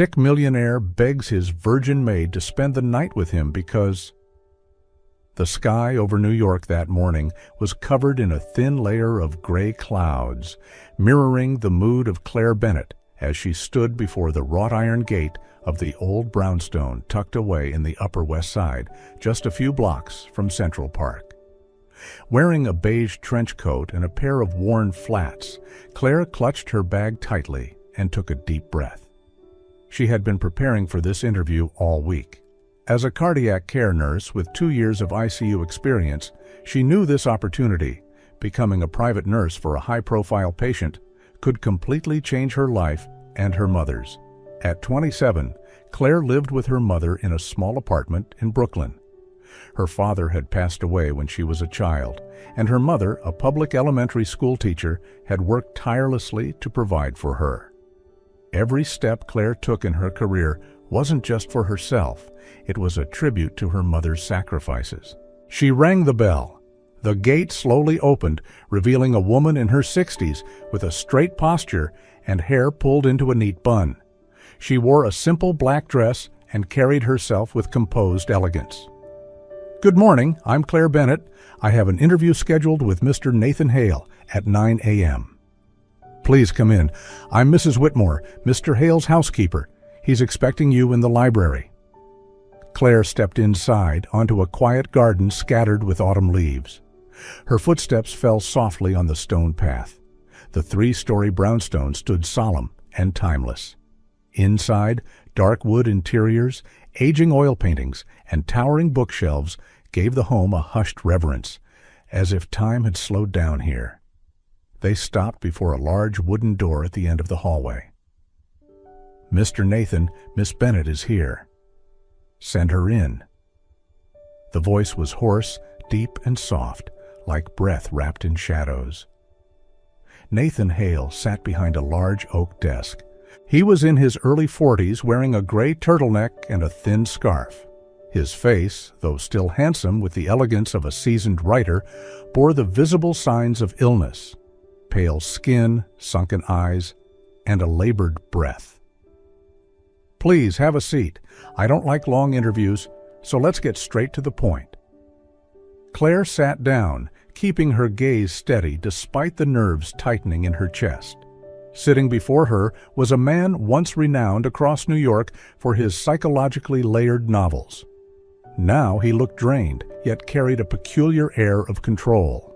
sick millionaire begs his virgin maid to spend the night with him because... The sky over New York that morning was covered in a thin layer of gray clouds, mirroring the mood of Claire Bennett as she stood before the wrought iron gate of the old brownstone tucked away in the Upper West Side, just a few blocks from Central Park. Wearing a beige trench coat and a pair of worn flats, Claire clutched her bag tightly and took a deep breath. She had been preparing for this interview all week. As a cardiac care nurse with 2 years of ICU experience, she knew this opportunity, becoming a private nurse for a high-profile patient, could completely change her life and her mother's. At 27, Claire lived with her mother in a small apartment in Brooklyn. Her father had passed away when she was a child, and her mother, a public elementary school teacher, had worked tirelessly to provide for her. Every step Claire took in her career wasn't just for herself, it was a tribute to her mother's sacrifices. She rang the bell. The gate slowly opened, revealing a woman in her 60s with a straight posture and hair pulled into a neat bun. She wore a simple black dress and carried herself with composed elegance. "Good morning, I'm Claire Bennett. I have an interview scheduled with Mr. Nathan Hale at 9 a.m. Please come in. I'm Mrs. Whitmore, Mr. Hale's housekeeper. He's expecting you in the library." Claire stepped inside onto a quiet garden scattered with autumn leaves. Her footsteps fell softly on the stone path. The 3-story brownstone stood solemn and timeless. Inside, dark wood interiors, aging oil paintings, and towering bookshelves gave the home a hushed reverence, as if time had slowed down here. They stopped before a large wooden door at the end of the hallway. "Mr. Nathan, Miss Bennett is here. Send her in." The voice was hoarse, deep, and soft, like breath wrapped in shadows. Nathan Hale sat behind a large oak desk. He was in his early 40s, wearing a gray turtleneck and a thin scarf. His face, though still handsome with the elegance of a seasoned writer, bore the visible signs of illness: pale skin, sunken eyes, and a labored breath. "Please have a seat. I don't like long interviews, so let's get straight to the point." Claire sat down, keeping her gaze steady despite the nerves tightening in her chest. Sitting before her was a man once renowned across New York for his psychologically layered novels. Now he looked drained, yet carried a peculiar air of control.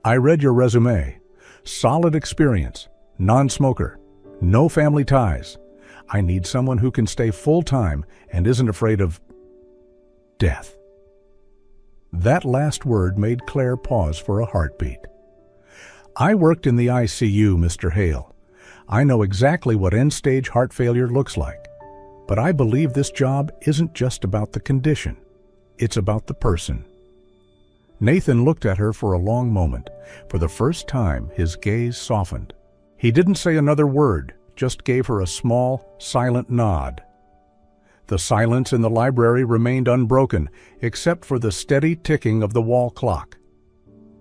"I read your resume. Solid experience, non-smoker, no family ties. I need someone who can stay full-time and isn't afraid of death." That last word made Claire pause for a heartbeat. "I worked in the ICU, Mr. Hale. I know exactly what end-stage heart failure looks like. But I believe this job isn't just about the condition. It's about the person." Nathan looked at her for a long moment. For the first time, his gaze softened. He didn't say another word, just gave her a small, silent nod. The silence in the library remained unbroken, except for the steady ticking of the wall clock.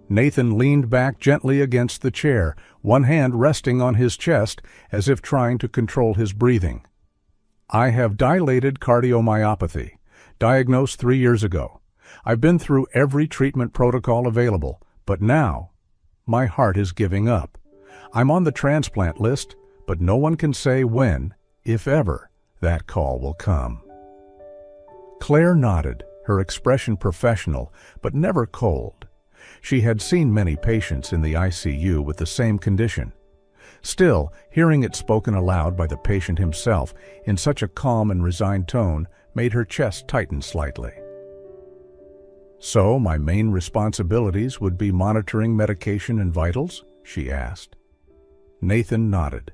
Nathan leaned back gently against the chair, one hand resting on his chest as if trying to control his breathing. "I have dilated cardiomyopathy, diagnosed 3 years ago. I've been through every treatment protocol available, but now my heart is giving up. I'm on the transplant list, but no one can say when, if ever, that call will come." Claire nodded, her expression professional, but never cold. She had seen many patients in the ICU with the same condition. Still, hearing it spoken aloud by the patient himself in such a calm and resigned tone made her chest tighten slightly. "So my main responsibilities would be monitoring medication and vitals?" she asked. Nathan nodded.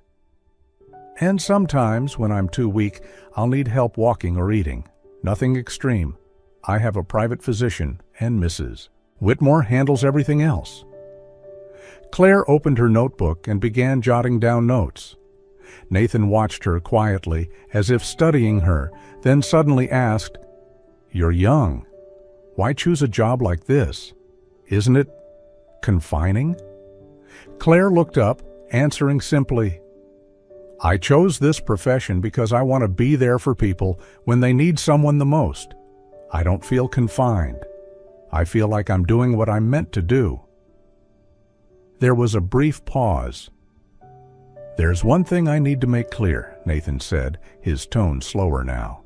"And sometimes, when I'm too weak, I'll need help walking or eating. Nothing extreme. I have a private physician and Mrs. Whitmore handles everything else." Claire opened her notebook and began jotting down notes. Nathan watched her quietly, as if studying her, then suddenly asked, "You're young. Why choose a job like this? Isn't it confining?" Claire looked up, answering simply, I chose this profession because I want to be there for people when they need someone the most. I don't feel confined. I feel like I'm doing what I'm meant to do." There was a brief pause. "There's one thing I need to make clear," Nathan said, his tone slower now.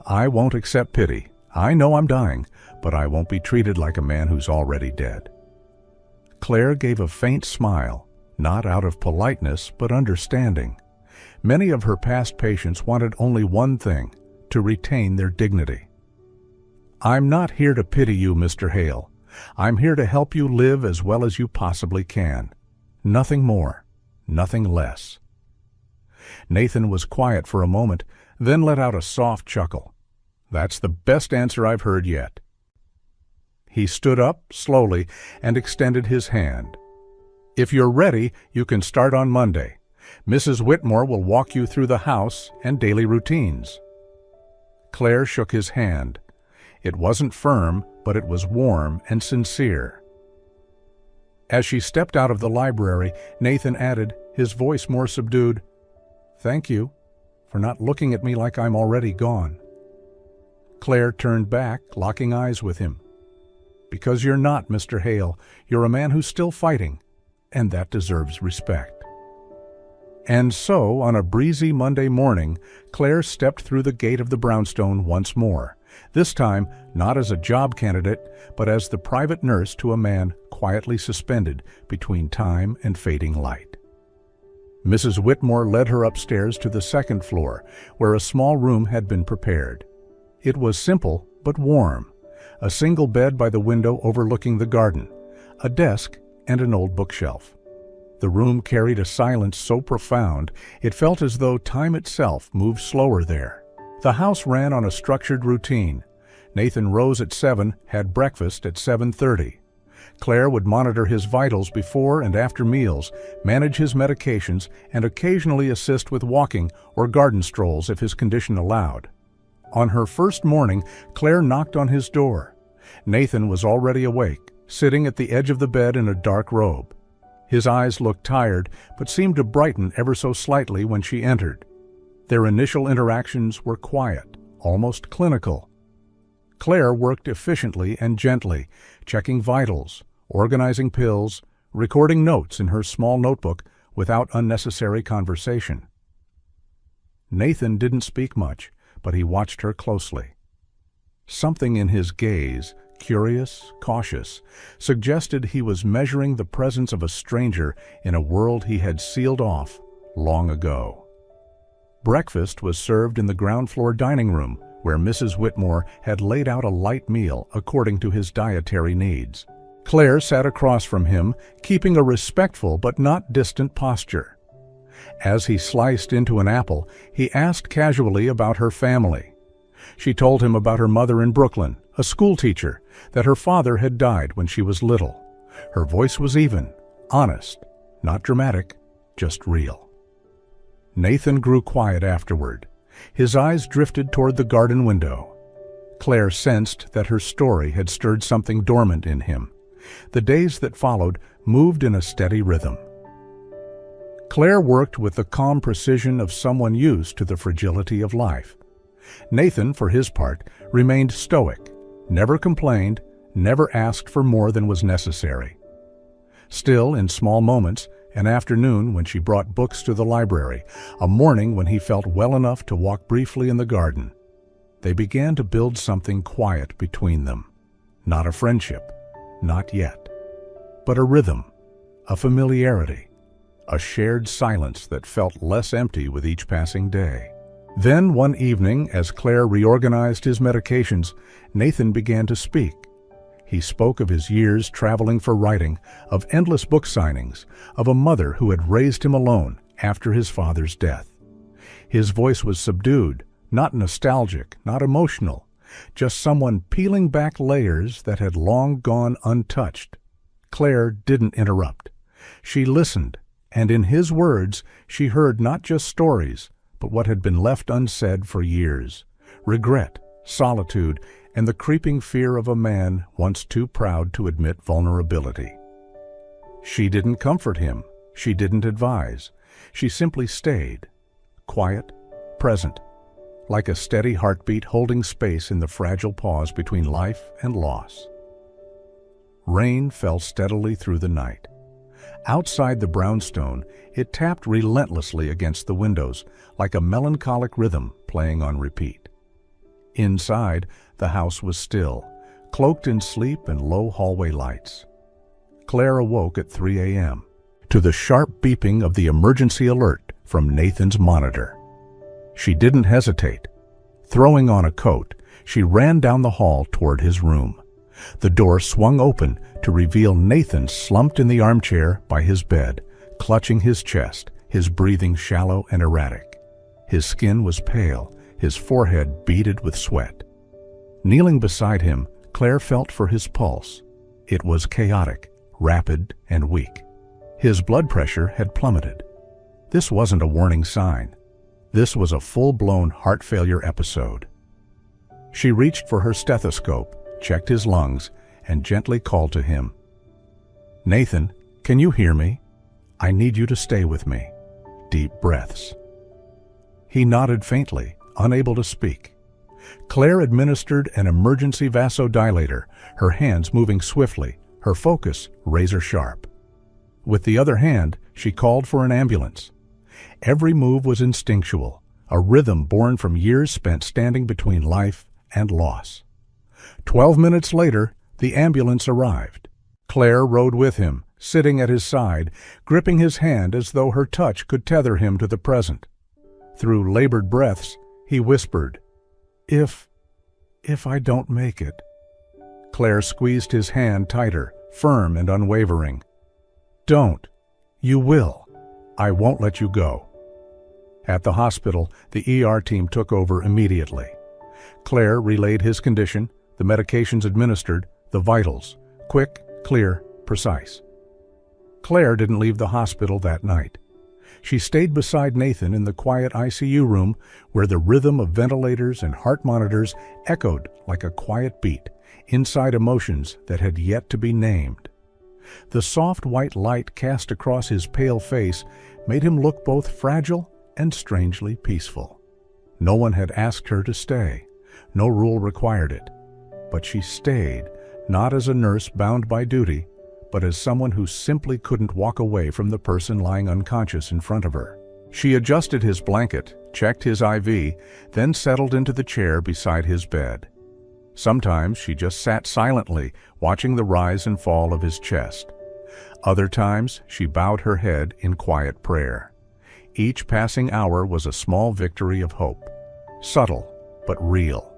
"I won't accept pity. I know I'm dying, but I won't be treated like a man who's already dead." Claire gave a faint smile, not out of politeness, but understanding. Many of her past patients wanted only one thing, to retain their dignity. "I'm not here to pity you, Mr. Hale. I'm here to help you live as well as you possibly can. Nothing more, nothing less." Nathan was quiet for a moment, then let out a soft chuckle. "That's the best answer I've heard yet." He stood up slowly and extended his hand. "If you're ready, you can start on Monday. Mrs. Whitmore will walk you through the house and daily routines." Claire shook his hand. It wasn't firm, but it was warm and sincere. As she stepped out of the library, Nathan added, his voice more subdued, "Thank you for not looking at me like I'm already gone." Claire turned back, locking eyes with him. "Because you're not, Mr. Hale. You're a man who's still fighting, and that deserves respect." And so, on a breezy Monday morning, Claire stepped through the gate of the brownstone once more, this time not as a job candidate, but as the private nurse to a man quietly suspended between time and fading light. Mrs. Whitmore led her upstairs to the second floor, where a small room had been prepared. It was simple but warm, a single bed by the window overlooking the garden, a desk, and an old bookshelf. The room carried a silence so profound it felt as though time itself moved slower there. The house ran on a structured routine. Nathan rose at 7, had breakfast at 7:30. Claire would monitor his vitals before and after meals, manage his medications, and occasionally assist with walking or garden strolls if his condition allowed. On her first morning, Claire knocked on his door. Nathan was already awake, sitting at the edge of the bed in a dark robe. His eyes looked tired, but seemed to brighten ever so slightly when she entered. Their initial interactions were quiet, almost clinical. Claire worked efficiently and gently, checking vitals, organizing pills, recording notes in her small notebook without unnecessary conversation. Nathan didn't speak much, but he watched her closely. Something in his gaze, curious, cautious, suggested he was measuring the presence of a stranger in a world he had sealed off long ago. Breakfast was served in the ground floor dining room, where Mrs. Whitmore had laid out a light meal according to his dietary needs. Claire sat across from him, keeping a respectful but not distant posture. As he sliced into an apple, he asked casually about her family. She told him about her mother in Brooklyn, a schoolteacher, that her father had died when she was little. Her voice was even, honest, not dramatic, just real. Nathan grew quiet afterward. His eyes drifted toward the garden window. Claire sensed that her story had stirred something dormant in him. The days that followed moved in a steady rhythm. Claire worked with the calm precision of someone used to the fragility of life. Nathan, for his part, remained stoic, never complained, never asked for more than was necessary. Still, in small moments, an afternoon when she brought books to the library, a morning when he felt well enough to walk briefly in the garden, they began to build something quiet between them. Not a friendship, not yet, but a rhythm, a familiarity, a shared silence that felt less empty with each passing day. Then one evening, as Claire reorganized his medications, Nathan began to speak. He spoke of his years traveling for writing, of endless book signings, of a mother who had raised him alone after his father's death. His voice was subdued, not nostalgic, not emotional, just someone peeling back layers that had long gone untouched. Claire didn't interrupt. She listened, and in his words she heard not just stories, but what had been left unsaid for years: regret, solitude, and the creeping fear of a man once too proud to admit vulnerability. She didn't comfort him. She didn't advise. She simply stayed, quiet, present, like a steady heartbeat holding space in the fragile pause between life and loss. Rain fell steadily through the night. Outside the brownstone, it tapped relentlessly against the windows, like a melancholic rhythm playing on repeat. Inside, the house was still, cloaked in sleep and low hallway lights. Claire awoke at 3 a.m. to the sharp beeping of the emergency alert from Nathan's monitor. She didn't hesitate. Throwing on a coat, she ran down the hall toward his room. The door swung open to reveal Nathan slumped in the armchair by his bed, clutching his chest, his breathing shallow and erratic. His skin was pale, his forehead beaded with sweat. Kneeling beside him, Claire felt for his pulse. It was chaotic, rapid, and weak. His blood pressure had plummeted. This wasn't a warning sign. This was a full-blown heart failure episode. She reached for her stethoscope, checked his lungs, and gently called to him. "Nathan, can you hear me? I need you to stay with me." Deep breaths. He nodded faintly, unable to speak. Claire administered an emergency vasodilator, her hands moving swiftly, her focus razor-sharp. With the other hand, she called for an ambulance. Every move was instinctual, a rhythm born from years spent standing between life and loss. 12 minutes later, the ambulance arrived. Claire rode with him, sitting at his side, gripping his hand as though her touch could tether him to the present. Through labored breaths, he whispered, If I don't make it." Claire squeezed his hand tighter, firm and unwavering. "Don't. You will. I won't let you go." At the hospital, the ER team took over immediately. Claire relayed his condition, the medications administered, the vitals, quick, clear, precise. Claire didn't leave the hospital that night. She stayed beside Nathan in the quiet ICU room where the rhythm of ventilators and heart monitors echoed like a quiet beat, inside emotions that had yet to be named. The soft white light cast across his pale face made him look both fragile and strangely peaceful. No one had asked her to stay. No rule required it. But she stayed, not as a nurse bound by duty, but as someone who simply couldn't walk away from the person lying unconscious in front of her. She adjusted his blanket, checked his IV, then settled into the chair beside his bed. Sometimes she just sat silently, watching the rise and fall of his chest. Other times she bowed her head in quiet prayer. Each passing hour was a small victory of hope, subtle but real.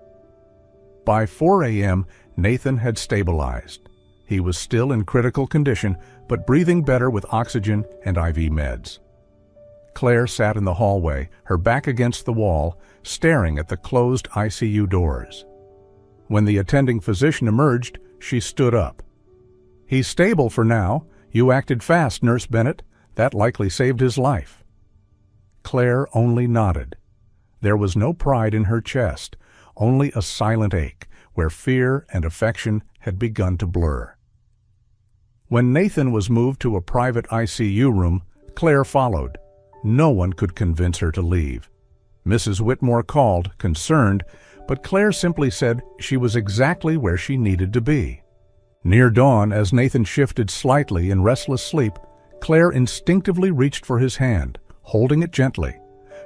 By 4 a.m., Nathan had stabilized. He was still in critical condition, but breathing better with oxygen and IV meds. Claire sat in the hallway, her back against the wall, staring at the closed ICU doors. When the attending physician emerged, she stood up. "He's stable for now. You acted fast, Nurse Bennett. That likely saved his life." Claire only nodded. There was no pride in her chest, only a silent ache where fear and affection had begun to blur. When Nathan was moved to a private ICU room, Claire followed. No one could convince her to leave. Mrs. Whitmore called, concerned, but Claire simply said she was exactly where she needed to be. Near dawn, as Nathan shifted slightly in restless sleep, Claire instinctively reached for his hand, holding it gently,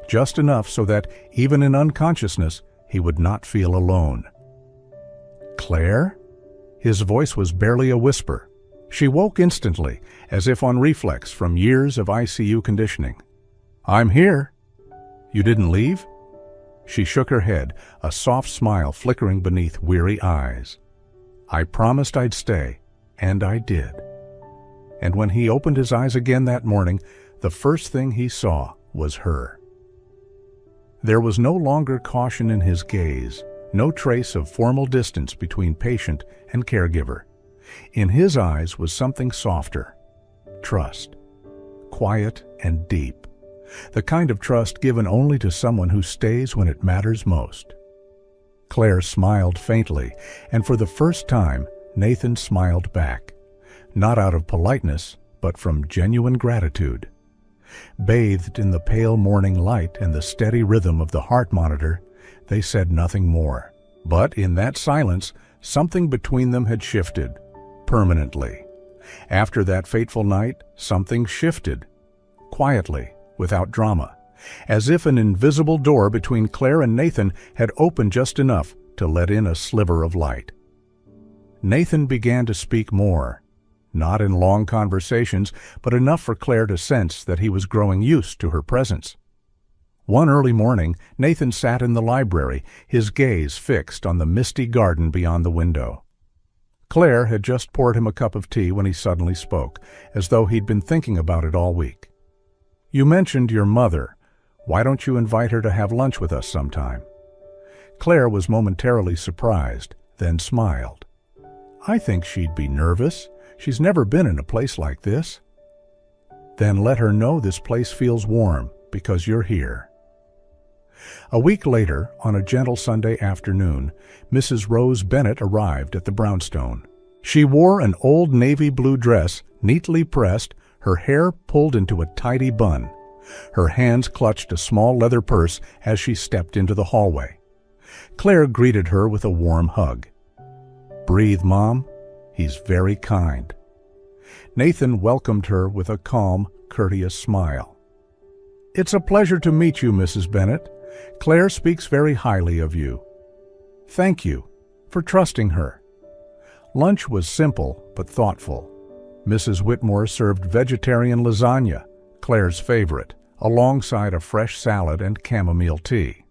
just enough so that, even in unconsciousness, he would not feel alone. "Claire?" His voice was barely a whisper. She woke instantly, as if on reflex from years of ICU conditioning. "I'm here." "You didn't leave?" She shook her head, a soft smile flickering beneath weary eyes. "I promised I'd stay, and I did." And when he opened his eyes again that morning, the first thing he saw was her. There was no longer caution in his gaze, no trace of formal distance between patient and caregiver. In his eyes was something softer, trust, quiet and deep, the kind of trust given only to someone who stays when it matters most. Claire smiled faintly, and for the first time, Nathan smiled back, not out of politeness, but from genuine gratitude. Bathed in the pale morning light and the steady rhythm of the heart monitor, they said nothing more. But in that silence, something between them had shifted, permanently. After that fateful night, something shifted, quietly, without drama, as if an invisible door between Claire and Nathan had opened just enough to let in a sliver of light. Nathan began to speak more, not in long conversations, but enough for Claire to sense that he was growing used to her presence. One early morning, Nathan sat in the library, his gaze fixed on the misty garden beyond the window. Claire had just poured him a cup of tea when he suddenly spoke, as though he'd been thinking about it all week. "You mentioned your mother. Why don't you invite her to have lunch with us sometime?" Claire was momentarily surprised, then smiled. "I think she'd be nervous. She's never been in a place like this." "Then let her know this place feels warm, because you're here." A week later, on a gentle Sunday afternoon, Mrs. Rose Bennett arrived at the brownstone. She wore an old navy blue dress, neatly pressed, her hair pulled into a tidy bun. Her hands clutched a small leather purse as she stepped into the hallway. Claire greeted her with a warm hug. "Breathe, Mom. He's very kind." Nathan welcomed her with a calm, courteous smile. "It's a pleasure to meet you, Mrs. Bennett. Claire speaks very highly of you." "Thank you for trusting her." Lunch was simple but thoughtful. Mrs. Whitmore served vegetarian lasagna, Claire's favorite, alongside a fresh salad and chamomile tea.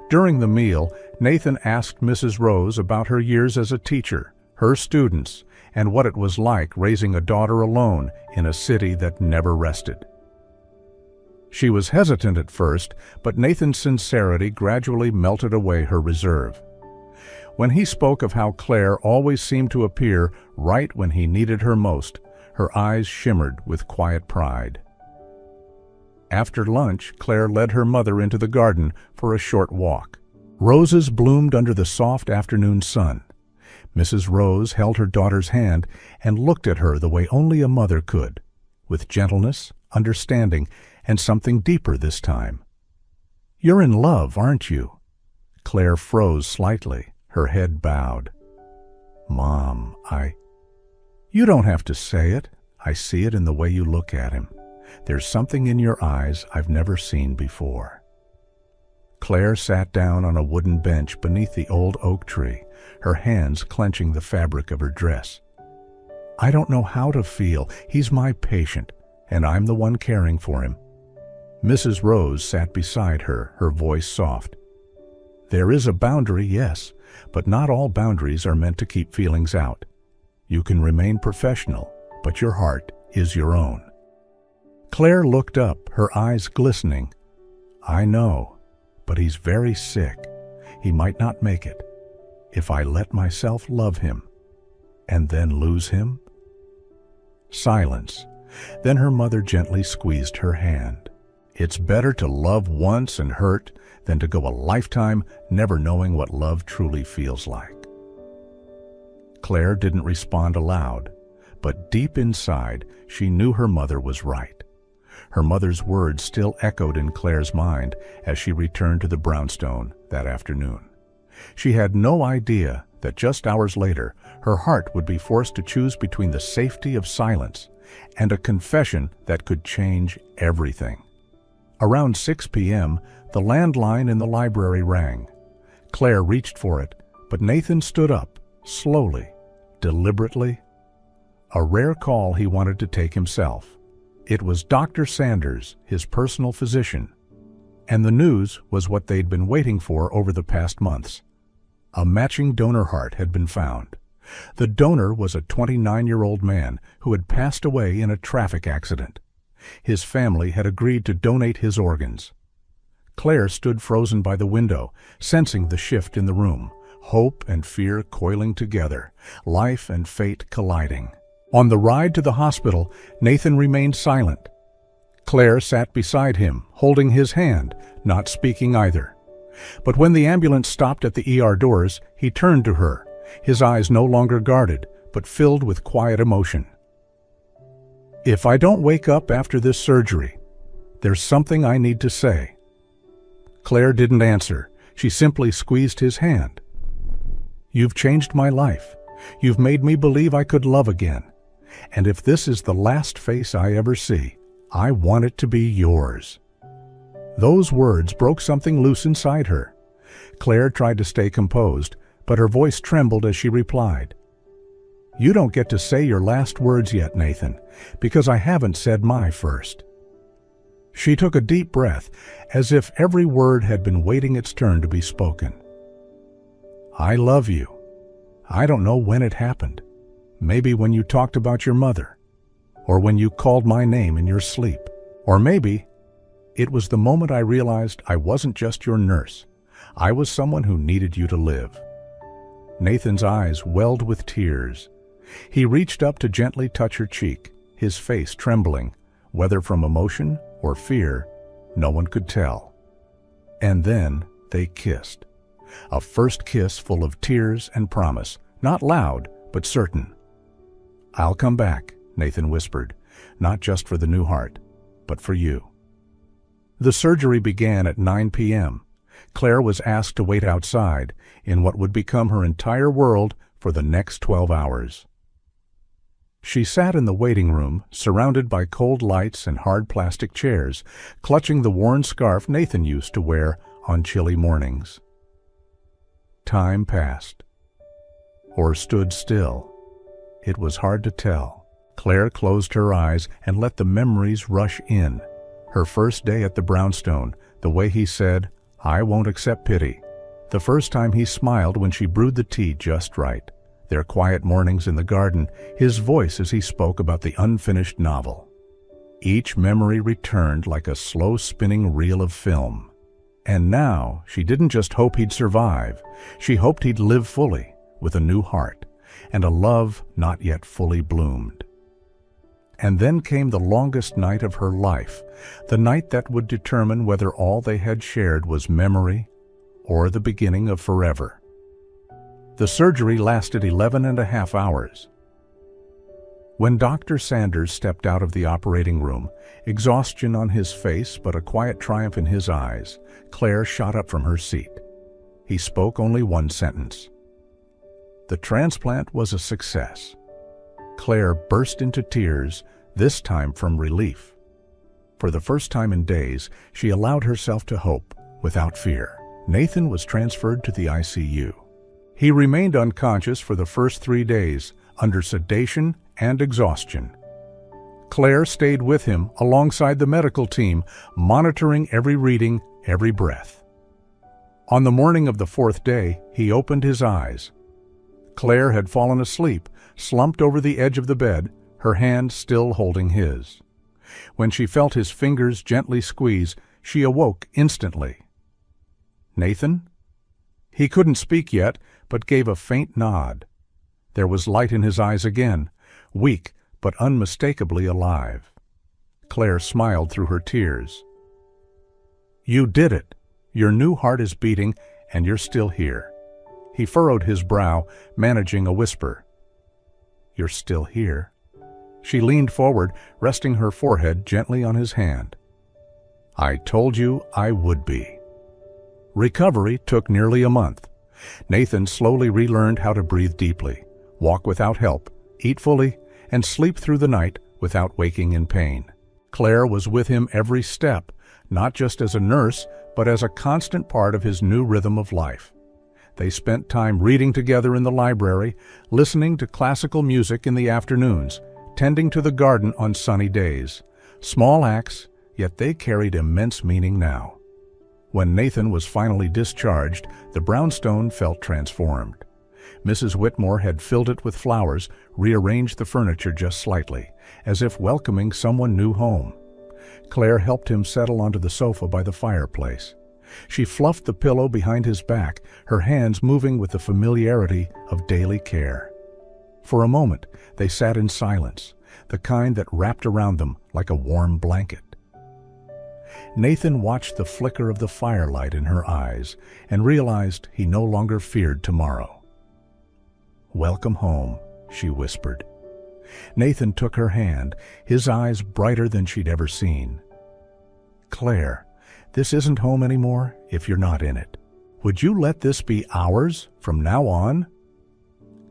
During the meal, Nathan asked Mrs. Rose about her years as a teacher, her students, and what it was like raising a daughter alone in a city that never rested. She was hesitant at first, but Nathan's sincerity gradually melted away her reserve. When he spoke of how Claire always seemed to appear right when he needed her most, her eyes shimmered with quiet pride. After lunch, Claire led her mother into the garden for a short walk. Roses bloomed under the soft afternoon sun. Mrs. Rose held her daughter's hand and looked at her the way only a mother could, with gentleness, understanding, and something deeper this time. "You're in love, aren't you?" Claire froze slightly, her head bowed. "Mom, You don't have to say it. I see it in the way you look at him. There's something in your eyes I've never seen before." Claire sat down on a wooden bench beneath the old oak tree, her hands clenching the fabric of her dress. "I don't know how to feel. He's my patient, and I'm the one caring for him." Mrs. Rose sat beside her, her voice soft. "There is a boundary, yes, but not all boundaries are meant to keep feelings out. You can remain professional, but your heart is your own." Claire looked up, her eyes glistening. "I know, but he's very sick. He might not make it. If I let myself love him, and then lose him?" Silence. Then her mother gently squeezed her hand. "It's better to love once and hurt than to go a lifetime never knowing what love truly feels like." Claire didn't respond aloud, but deep inside she knew her mother was right. Her mother's words still echoed in Claire's mind as she returned to the brownstone that afternoon. She had no idea that just hours later her heart would be forced to choose between the safety of silence and a confession that could change everything. Around 6 p.m., the landline in the library rang. Claire reached for it, but Nathan stood up, slowly, deliberately. A rare call he wanted to take himself. It was Dr. Sanders, his personal physician. And the news was what they'd been waiting for over the past months. A matching donor heart had been found. The donor was a 29-year-old man who had passed away in a traffic accident. His family had agreed to donate his organs. Claire stood frozen by the window, sensing the shift in the room, hope and fear coiling together, life and fate colliding. On the ride to the hospital, Nathan remained silent. Claire sat beside him, holding his hand, not speaking either. But when the ambulance stopped at the ER doors, he turned to her, his eyes no longer guarded, but filled with quiet emotion. If I don't wake up after this surgery, there's something I need to say." Claire didn't answer. She simply squeezed his hand. "You've changed my life. You've made me believe I could love again. And if this is the last face I ever see, I want it to be yours." Those words broke something loose inside her. Claire tried to stay composed, but her voice trembled as she replied, "You don't get to say your last words yet, Nathan, because I haven't said my first." She took a deep breath, as if every word had been waiting its turn to be spoken. "I love you. I don't know when it happened. Maybe when you talked about your mother, or when you called my name in your sleep, or maybe it was the moment I realized I wasn't just your nurse. I was someone who needed you to live." Nathan's eyes welled with tears. He reached up to gently touch her cheek, his face trembling, whether from emotion or fear, no one could tell. And then they kissed. A first kiss full of tears and promise, not loud, but certain. "I'll come back," Nathan whispered, "not just for the new heart, but for you." The surgery began at 9 p.m. Claire was asked to wait outside, in what would become her entire world for the next 12 hours. She sat in the waiting room, surrounded by cold lights and hard plastic chairs, clutching the worn scarf Nathan used to wear on chilly mornings. Time passed, or stood still. It was hard to tell. Claire closed her eyes and let the memories rush in. Her first day at the brownstone, the way he said, "I won't accept pity." The first time he smiled when she brewed the tea just right. Their quiet mornings in the garden, his voice as he spoke about the unfinished novel. Each memory returned like a slow-spinning reel of film. And now, she didn't just hope he'd survive. She hoped he'd live fully, with a new heart, and a love not yet fully bloomed. And then came the longest night of her life, the night that would determine whether all they had shared was memory or the beginning of forever. The surgery lasted 11.5 hours. When Dr. Sanders stepped out of the operating room, exhaustion on his face but a quiet triumph in his eyes, Claire shot up from her seat. He spoke only one sentence. The transplant was a success. Claire burst into tears, this time from relief. For the first time in days, she allowed herself to hope, without fear. Nathan was transferred to the ICU. He remained unconscious for the first 3 days, under sedation and exhaustion. Claire stayed with him alongside the medical team, monitoring every reading, every breath. On the morning of the 4th day, he opened his eyes. Claire had fallen asleep, slumped over the edge of the bed, her hand still holding his. When she felt his fingers gently squeeze, she awoke instantly. "Nathan?" He couldn't speak yet, but gave a faint nod. There was light in his eyes again, weak but unmistakably alive. Claire smiled through her tears. "You did it. Your new heart is beating, and you're still here." He furrowed his brow, managing a whisper. "You're still here." She leaned forward, resting her forehead gently on his hand. "I told you I would be." Recovery took nearly a month. Nathan slowly relearned how to breathe deeply, walk without help, eat fully, and sleep through the night without waking in pain. Claire was with him every step, not just as a nurse, but as a constant part of his new rhythm of life. They spent time reading together in the library, listening to classical music in the afternoons, tending to the garden on sunny days. Small acts, yet they carried immense meaning now. When Nathan was finally discharged, the brownstone felt transformed. Mrs. Whitmore had filled it with flowers, rearranged the furniture just slightly, as if welcoming someone new home. Claire helped him settle onto the sofa by the fireplace. She fluffed the pillow behind his back, her hands moving with the familiarity of daily care. For a moment, they sat in silence, the kind that wrapped around them like a warm blanket. Nathan watched the flicker of the firelight in her eyes and realized he no longer feared tomorrow. "Welcome home," she whispered. Nathan took her hand, his eyes brighter than she'd ever seen. "Claire, this isn't home anymore if you're not in it. Would you let this be ours from now on?"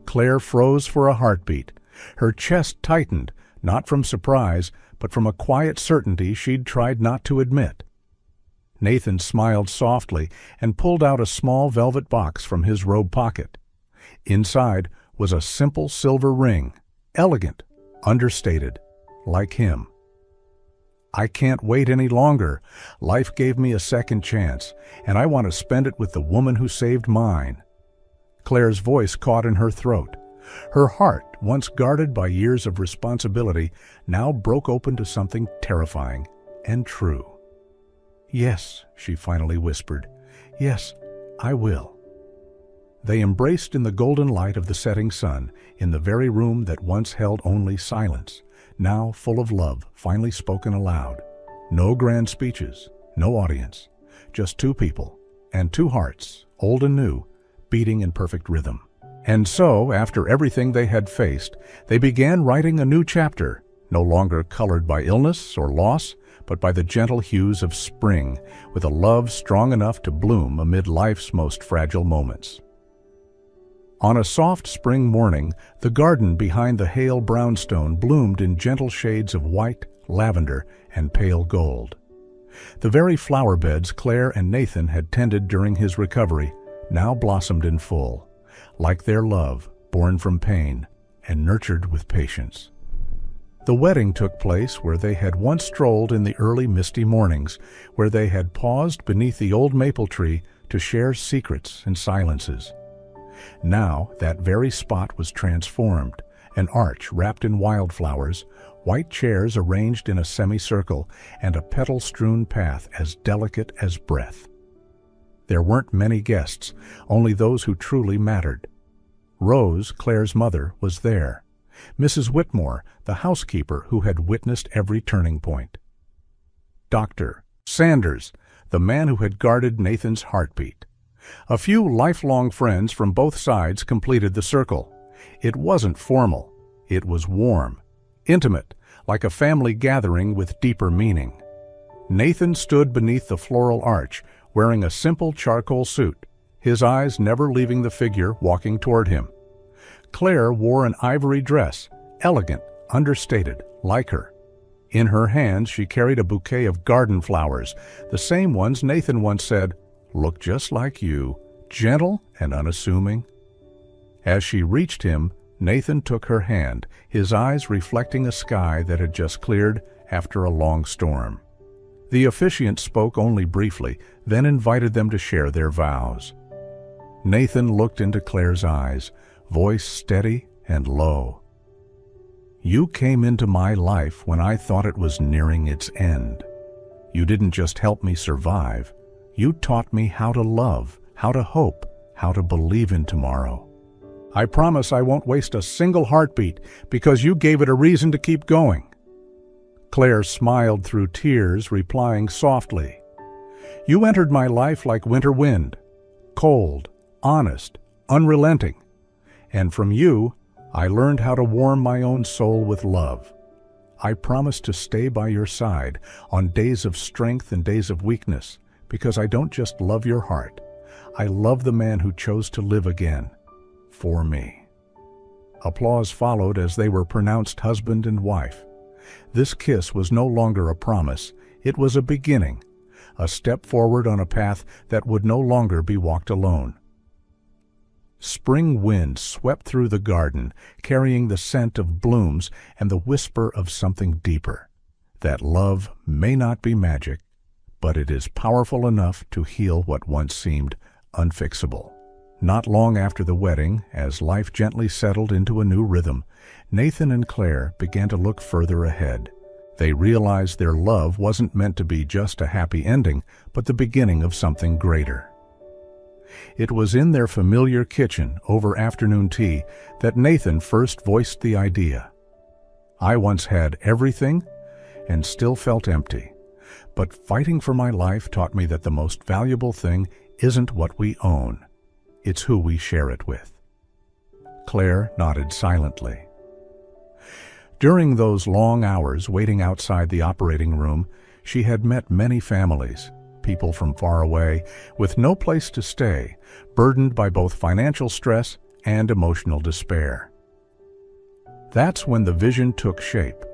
Claire froze for a heartbeat. Her chest tightened, not from surprise, but from a quiet certainty she'd tried not to admit. Nathan smiled softly and pulled out a small velvet box from his robe pocket. Inside was a simple silver ring, elegant, understated, like him. "I can't wait any longer. Life gave me a second chance, and I want to spend it with the woman who saved mine." Claire's voice caught in her throat. Her heart, once guarded by years of responsibility, now broke open to something terrifying and true. "Yes," she finally whispered. "Yes, I will." They embraced in the golden light of the setting sun, in the very room that once held only silence, now full of love, finally spoken aloud. No grand speeches, no audience, just two people, and two hearts, old and new, beating in perfect rhythm. And so, after everything they had faced, they began writing a new chapter, no longer colored by illness or loss, but by the gentle hues of spring, with a love strong enough to bloom amid life's most fragile moments. On a soft spring morning, the garden behind the Hale brownstone bloomed in gentle shades of white, lavender, and pale gold. The very flower beds Claire and Nathan had tended during his recovery now blossomed in full, like their love, born from pain and nurtured with patience. The wedding took place where they had once strolled in the early misty mornings, where they had paused beneath the old maple tree to share secrets and silences. Now that very spot was transformed, an arch wrapped in wildflowers, white chairs arranged in a semicircle, and a petal-strewn path as delicate as breath. There weren't many guests, only those who truly mattered. Rose, Claire's mother, was there. Mrs. Whitmore, the housekeeper who had witnessed every turning point. Dr. Sanders, the man who had guarded Nathan's heartbeat. A few lifelong friends from both sides completed the circle. It wasn't formal. It was warm, intimate, like a family gathering with deeper meaning. Nathan stood beneath the floral arch, wearing a simple charcoal suit, his eyes never leaving the figure walking toward him. Claire wore an ivory dress, elegant, understated, like her. In her hands she carried a bouquet of garden flowers, the same ones Nathan once said, "Look just like you, gentle and unassuming." As she reached him, Nathan took her hand, his eyes reflecting a sky that had just cleared after a long storm. The officiant spoke only briefly, then invited them to share their vows. Nathan looked into Claire's eyes, voice steady and low. "You came into my life when I thought it was nearing its end. You didn't just help me survive. You taught me how to love, how to hope, how to believe in tomorrow. I promise I won't waste a single heartbeat because you gave it a reason to keep going." Claire smiled through tears, replying softly, "You entered my life like winter wind, cold, honest, unrelenting. And from you, I learned how to warm my own soul with love. I promise to stay by your side on days of strength and days of weakness, because I don't just love your heart. I love the man who chose to live again, for me." Applause followed as they were pronounced husband and wife. This kiss was no longer a promise, it was a beginning, a step forward on a path that would no longer be walked alone. Spring wind swept through the garden, carrying the scent of blooms and the whisper of something deeper, that love may not be magic, but it is powerful enough to heal what once seemed unfixable. Not long after the wedding, as life gently settled into a new rhythm, Nathan and Claire began to look further ahead. They realized their love wasn't meant to be just a happy ending, but the beginning of something greater. It was in their familiar kitchen over afternoon tea that Nathan first voiced the idea. "I once had everything and still felt empty, but fighting for my life taught me that the most valuable thing isn't what we own. It's who we share it with." Claire nodded silently. During those long hours waiting outside the operating room, she had met many families, people from far away, with no place to stay, burdened by both financial stress and emotional despair. That's when the vision took shape,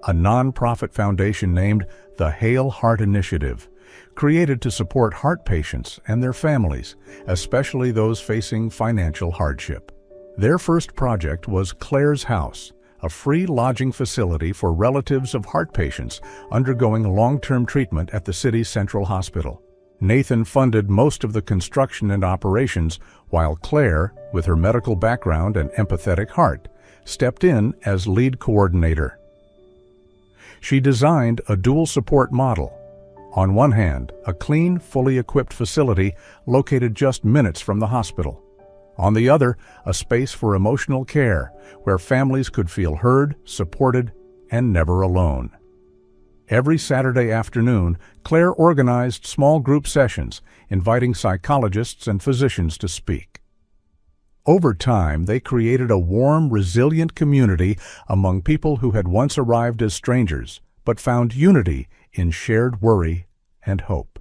a nonprofit foundation named the Hail Heart Initiative, created to support heart patients and their families, especially those facing financial hardship. Their first project was Claire's House, a free lodging facility for relatives of heart patients undergoing long-term treatment at the city's central hospital. Nathan funded most of the construction and operations, while Claire, with her medical background and empathetic heart, stepped in as lead coordinator. She designed a dual support model. On one hand, a clean, fully equipped facility located just minutes from the hospital. On the other, a space for emotional care where families could feel heard, supported, and never alone. Every Saturday afternoon, Claire organized small group sessions, inviting psychologists and physicians to speak. Over time, they created a warm, resilient community among people who had once arrived as strangers, but found unity in shared worry and hope.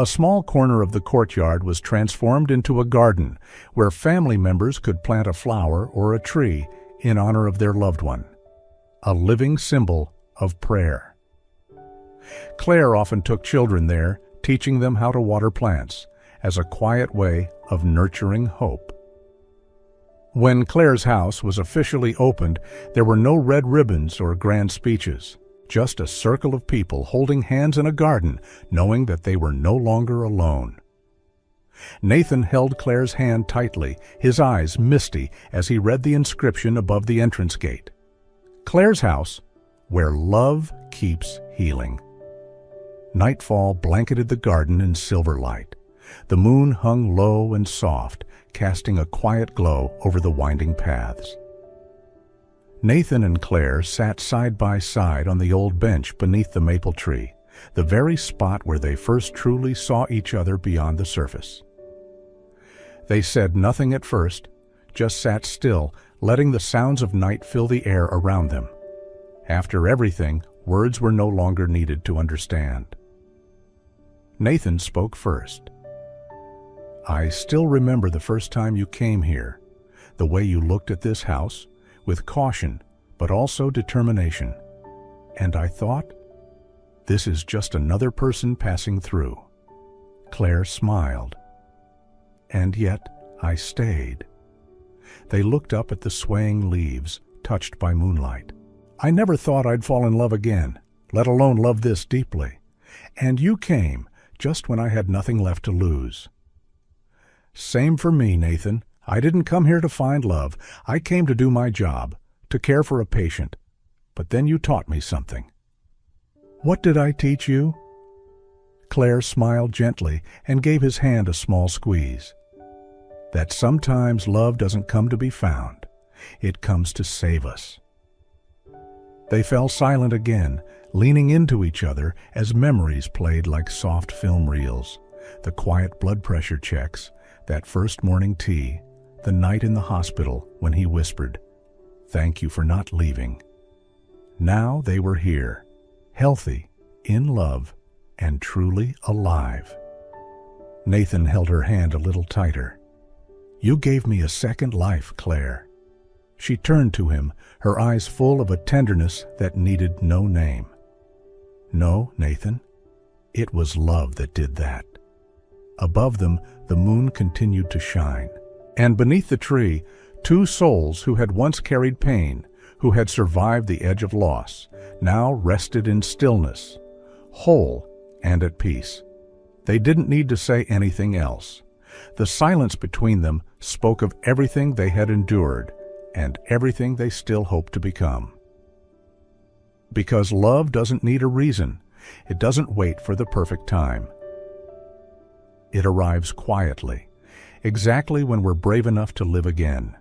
A small corner of the courtyard was transformed into a garden where family members could plant a flower or a tree in honor of their loved one, a living symbol of prayer. Claire often took children there, teaching them how to water plants, as a quiet way of nurturing hope. When Claire's house was officially opened, there were no red ribbons or grand speeches. Just a circle of people holding hands in a garden, knowing that they were no longer alone. Nathan held Claire's hand tightly, his eyes misty as he read the inscription above the entrance gate. Claire's House, where love keeps healing. Nightfall blanketed the garden in silver light. The moon hung low and soft, casting a quiet glow over the winding paths. Nathan and Claire sat side by side on the old bench beneath the maple tree, the very spot where they first truly saw each other beyond the surface. They said nothing at first, just sat still, letting the sounds of night fill the air around them. After everything, words were no longer needed to understand. Nathan spoke first. "I still remember the first time you came here, the way you looked at this house, with caution, but also determination. And I thought, this is just another person passing through." Claire smiled. "And yet, I stayed." They looked up at the swaying leaves, touched by moonlight. "I never thought I'd fall in love again, let alone love this deeply. And you came, just when I had nothing left to lose." "Same for me, Nathan. I didn't come here to find love. I came to do my job, to care for a patient. But then you taught me something." "What did I teach you?" Claire smiled gently and gave his hand a small squeeze. "That sometimes love doesn't come to be found. It comes to save us." They fell silent again, leaning into each other as memories played like soft film reels. The quiet blood pressure checks, that first morning tea, the night in the hospital when he whispered, "Thank you for not leaving." Now they were here, healthy, in love, and truly alive. Nathan held her hand a little tighter. "You gave me a second life, Claire." She turned to him, her eyes full of a tenderness that needed no name. "No, Nathan, it was love that did that." Above them, the moon continued to shine. And beneath the tree, two souls who had once carried pain, who had survived the edge of loss, now rested in stillness, whole and at peace. They didn't need to say anything else. The silence between them spoke of everything they had endured and everything they still hope to become. Because love doesn't need a reason. It doesn't wait for the perfect time. It arrives quietly, exactly when we're brave enough to live again.